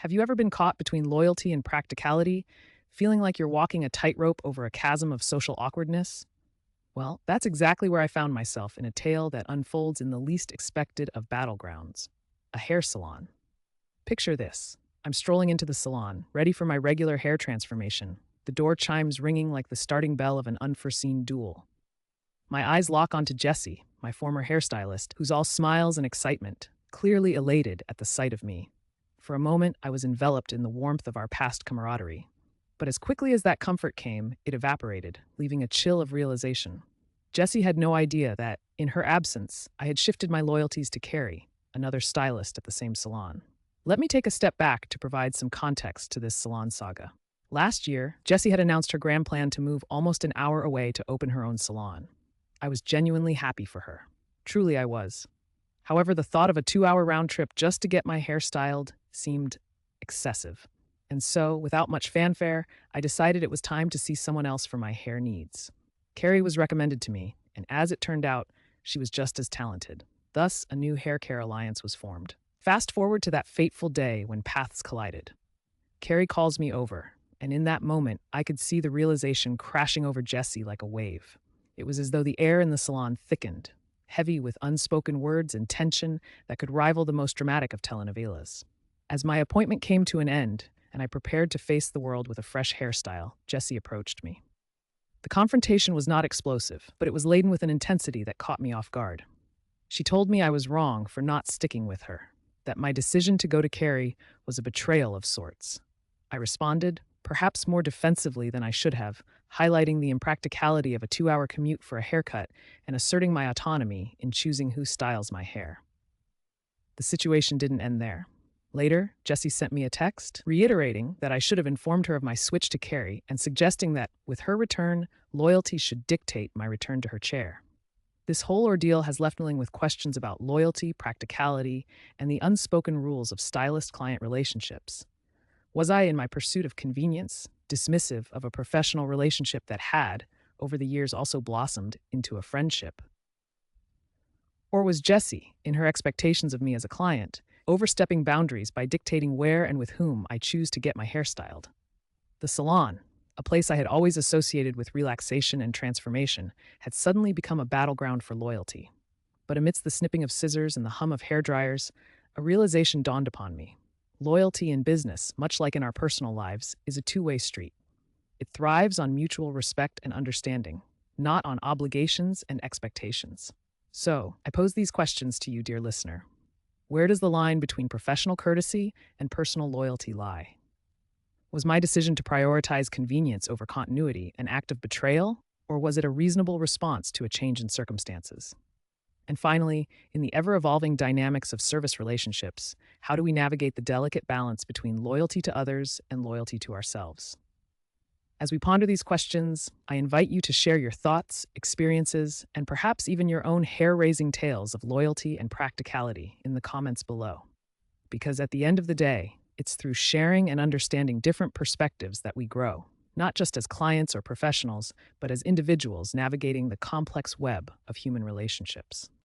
Have you ever been caught between loyalty and practicality, feeling like you're walking a tightrope over a chasm of social awkwardness? Well, that's exactly where I found myself in a tale that unfolds in the least expected of battlegrounds: a hair salon. Picture this: I'm strolling into the salon, ready for my regular hair transformation, the door chimes ringing like the starting bell of an unforeseen duel. My eyes lock onto Jessie, my former hairstylist, who's all smiles and excitement, clearly elated at the sight of me. For a moment, I was enveloped in the warmth of our past camaraderie. But as quickly as that comfort came, it evaporated, leaving a chill of realization. Jessie had no idea that, in her absence, I had shifted my loyalties to Carrie, another stylist at the same salon. Let me take a step back to provide some context to this salon saga. Last year, Jessie had announced her grand plan to move almost an hour away to open her own salon. I was genuinely happy for her. Truly, I was. However, the thought of a 2-hour round trip just to get my hair styled seemed excessive. And so, without much fanfare, I decided it was time to see someone else for my hair needs. Carrie was recommended to me, and as it turned out, she was just as talented. Thus, a new hair care alliance was formed. Fast forward to that fateful day when paths collided. Carrie calls me over, and in that moment, I could see the realization crashing over Jessie like a wave. It was as though the air in the salon thickened, heavy with unspoken words and tension that could rival the most dramatic of telenovelas. As my appointment came to an end, and I prepared to face the world with a fresh hairstyle, Jessie approached me. The confrontation was not explosive, but it was laden with an intensity that caught me off guard. She told me I was wrong for not sticking with her, that my decision to go to Carrie was a betrayal of sorts. I responded, perhaps more defensively than I should have, highlighting the impracticality of a 2-hour commute for a haircut and asserting my autonomy in choosing who styles my hair. The situation didn't end there. Later, Jessie sent me a text reiterating that I should have informed her of my switch to Carrie and suggesting that, with her return, loyalty should dictate my return to her chair. This whole ordeal has left me with questions about loyalty, practicality, and the unspoken rules of stylist-client relationships. Was I, in my pursuit of convenience, dismissive of a professional relationship that had, over the years, also blossomed into a friendship? Or was Jessie, in her expectations of me as a client, overstepping boundaries by dictating where and with whom I choose to get my hair styled? The salon, a place I had always associated with relaxation and transformation, had suddenly become a battleground for loyalty. But amidst the snipping of scissors and the hum of hair dryers, a realization dawned upon me. Loyalty in business, much like in our personal lives, is a two-way street. It thrives on mutual respect and understanding, not on obligations and expectations. So, I pose these questions to you, dear listener. Where does the line between professional courtesy and personal loyalty lie? Was my decision to prioritize convenience over continuity an act of betrayal, or was it a reasonable response to a change in circumstances? And finally, in the ever-evolving dynamics of service relationships, how do we navigate the delicate balance between loyalty to others and loyalty to ourselves? As we ponder these questions, I invite you to share your thoughts, experiences, and perhaps even your own hair-raising tales of loyalty and practicality in the comments below. Because at the end of the day, it's through sharing and understanding different perspectives that we grow, not just as clients or professionals, but as individuals navigating the complex web of human relationships.